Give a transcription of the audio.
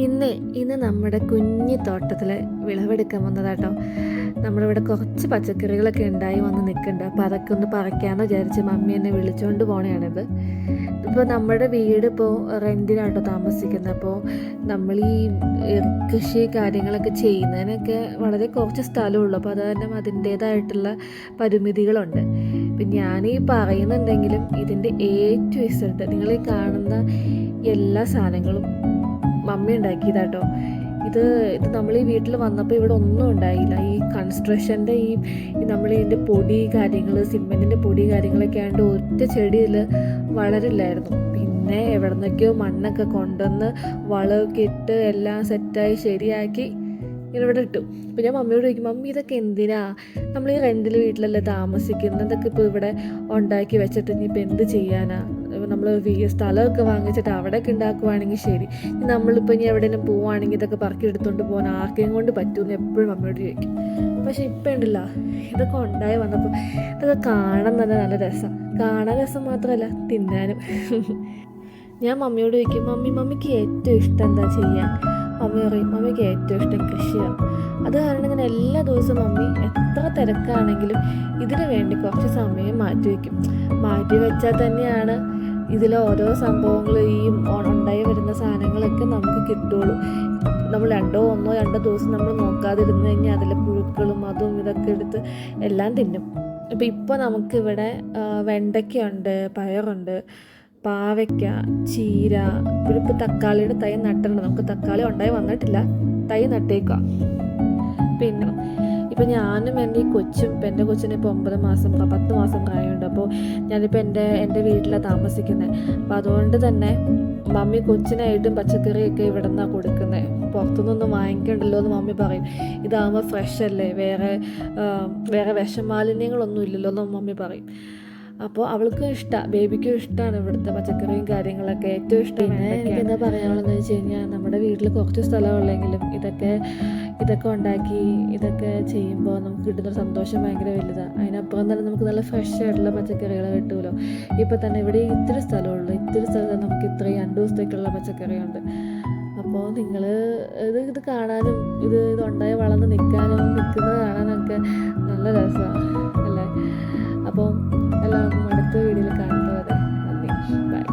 ഇന്ന് നമ്മുടെ കുഞ്ഞു തോട്ടത്തിൽ വിളവെടുക്കാൻ വന്നതാട്ടോ. നമ്മളിവിടെ കുറച്ച് പച്ചക്കറികളൊക്കെ ഉണ്ടായി വന്ന് നിൽക്കുന്നുണ്ട്. അപ്പോൾ അതൊക്കെ ഒന്ന് പറിക്കാമെന്ന് വിചാരിച്ച് മമ്മി എന്നെ വിളിച്ചുകൊണ്ട് പോകണയാണിത്. ഇപ്പോൾ നമ്മുടെ വീട് ഇപ്പോൾ റെൻറ്റിനാട്ടോ താമസിക്കുന്നത്. അപ്പോൾ നമ്മൾ ഈ കൃഷി കാര്യങ്ങളൊക്കെ ചെയ്യുന്നതിനൊക്കെ വളരെ കുറച്ച് സ്ഥലമുള്ളൂ. അപ്പോൾ അത് കാരണം അതിൻ്റേതായിട്ടുള്ള പരിമിതികളുണ്ട്. ഇപ്പം ഞാനീ പറയുന്നുണ്ടെങ്കിലും ഇതിൻ്റെ ടു ഇസഡ് നിങ്ങൾ ഈ കാണുന്ന എല്ലാ സാധനങ്ങളും മമ്മി ഉണ്ടാക്കിയതാട്ടോ. ഇത് നമ്മൾ ഈ വീട്ടിൽ വന്നപ്പോൾ ഇവിടെ ഒന്നും ഉണ്ടായില്ല. ഈ കൺസ്ട്രക്ഷൻ്റെ ഈ നമ്മൾ ഇതിൻ്റെ പൊടി കാര്യങ്ങൾ, സിമെൻറ്റിൻ്റെ പൊടി കാര്യങ്ങളൊക്കെ ആയതുകൊണ്ട് ഒറ്റ ചെടിയിൽ വളരില്ലായിരുന്നു. പിന്നെ എവിടെ നിന്നൊക്കെയോ മണ്ണൊക്കെ കൊണ്ടുവന്ന് വളമൊക്കെ ഇട്ട് എല്ലാം സെറ്റായി ശരിയാക്കി ഇവിടെ ഇട്ടു. അപ്പോൾ ഞാൻ മമ്മിയോട് ചോദിക്കും, മമ്മി ഇതൊക്കെ എന്തിനാ? നമ്മൾ ഈ റെൻറ്റിൽ വീട്ടിലല്ലേ താമസിക്കുന്നത്, ഇതൊക്കെ ഇപ്പോൾ ഇവിടെ ഉണ്ടാക്കി വെച്ചിട്ട് ഇനിയിപ്പോൾ എന്ത് ചെയ്യാനാ? നമ്മൾ സ്ഥലമൊക്കെ വാങ്ങിച്ചിട്ട് അവിടെയൊക്കെ ഉണ്ടാക്കുവാണെങ്കിൽ ശരി, നമ്മളിപ്പോൾ ഇനി എവിടെയെങ്കിലും പോവുകയാണെങ്കിൽ ഇതൊക്കെ പറക്കി എടുത്തുകൊണ്ട് പോകാൻ ആർക്കെയും കൊണ്ട് പറ്റുമെന്ന് എപ്പോഴും മമ്മിയോട് ചോദിക്കും. പക്ഷെ ഇപ്പം ഉണ്ടല്ലോ, ഇതൊക്കെ ഉണ്ടായി വന്നപ്പോൾ ഇതൊക്കെ കാണാൻ തന്നെ നല്ല രസമാണ്. കാണാൻ രസം മാത്രമല്ല, തിന്നാനും. ഞാൻ മമ്മിയോട് ചോദിക്കും, മമ്മിക്ക് ഏറ്റവും ഇഷ്ടം എന്താ ചെയ്യാൻ? മമ്മി പറയും, മമ്മിക്ക് ഏറ്റവും ഇഷ്ടം കൃഷിയാണ്. അത് കാരണം ഇങ്ങനെ എല്ലാ ദിവസവും മമ്മി എത്ര തിരക്കാണെങ്കിലും ഇതിനു വേണ്ടി കുറച്ച് സമയം മാറ്റി വെച്ചാൽ തന്നെയാണ് ഇതിലെ ഓരോ സംഭവങ്ങൾ ഈ ഉണ്ടായി വരുന്ന സാധനങ്ങളൊക്കെ നമുക്ക് കിട്ടുള്ളൂ. നമ്മൾ രണ്ടോ ദിവസം നമ്മൾ നോക്കാതിരുന്ന് കഴിഞ്ഞാൽ അതിലെ പുഴുക്കളും അതും ഇതൊക്കെ എടുത്ത് എല്ലാം തിന്നും. ഇപ്പോൾ നമുക്കിവിടെ വെണ്ടയ്ക്കയുണ്ട്, പയറുണ്ട്, പാവയ്ക്ക, ചീര, ഇപ്പോൾ തക്കാളിയുടെ തൈ നട്ടിട്ടുണ്ട്. നമുക്ക് തക്കാളി ഉണ്ടായി വന്നിട്ടില്ല, തൈ നട്ടേക്കുക. പിന്നെ ഇപ്പോൾ ഞാനും എൻ്റെ ഈ കൊച്ചും, ഇപ്പം എൻ്റെ കൊച്ചിന് ഇപ്പോൾ 10 മാസം പ്രായമുണ്ട്. അപ്പോൾ ഞാനിപ്പോൾ എൻ്റെ വീട്ടിലാണ് താമസിക്കുന്നത്. അപ്പോൾ അതുകൊണ്ട് തന്നെ മമ്മി കൊച്ചിനായിട്ടും പച്ചക്കറിയൊക്കെ ഇവിടെ നിന്നാണ് കൊടുക്കുന്നത്. പുറത്തുനിന്നൊന്നും വാങ്ങിക്കണ്ടല്ലോ എന്ന് മമ്മി പറയും. ഇതാകുമ്പോൾ ഫ്രഷ് അല്ലേ, വേറെ വിഷമാലിന്യങ്ങളൊന്നും ഇല്ലല്ലോ എന്ന് മമ്മി പറയും. അപ്പോൾ അവൾക്കും ഇഷ്ടമാണ്, ബേബിക്കും ഇഷ്ടമാണ് ഇവിടുത്തെ പച്ചക്കറിയും കാര്യങ്ങളൊക്കെ, ഏറ്റവും ഇഷ്ടം. പിന്നെ എനിക്ക് എന്താ പറയാനുള്ളതെന്ന് വെച്ച് കഴിഞ്ഞാൽ, നമ്മുടെ വീട്ടിൽ കുറച്ച് സ്ഥലമുള്ളെങ്കിലും ഇതൊക്കെ ഉണ്ടാക്കി ഇതൊക്കെ ചെയ്യുമ്പോൾ നമുക്ക് കിട്ടുന്ന സന്തോഷം ഭയങ്കര വലുതാണ്. അതിനപ്പുറം തന്നെ നമുക്ക് നല്ല ഫ്രഷ് ആയിട്ടുള്ള പച്ചക്കറികൾ കിട്ടുമല്ലോ. ഇപ്പോൾ തന്നെ ഇവിടെ ഇത്തിരി സ്ഥലമുള്ളൂ, ഇത്തിരി സ്ഥലത്ത് നമുക്ക് ഇത്രയും 2 ദിവസത്തേക്കുള്ള പച്ചക്കറിയുണ്ട്. അപ്പോൾ നിങ്ങൾ ഇത് കാണാനും ഇതുണ്ടായി വളർന്ന് നിൽക്കുന്നത് കാണാനൊക്കെ നല്ല രസമാണ് അല്ലേ? അപ്പോൾ എല്ലാവർക്കും അടുത്ത വീഡിയോയിൽ കാണുന്നത് വരെ നന്ദി, ബൈ.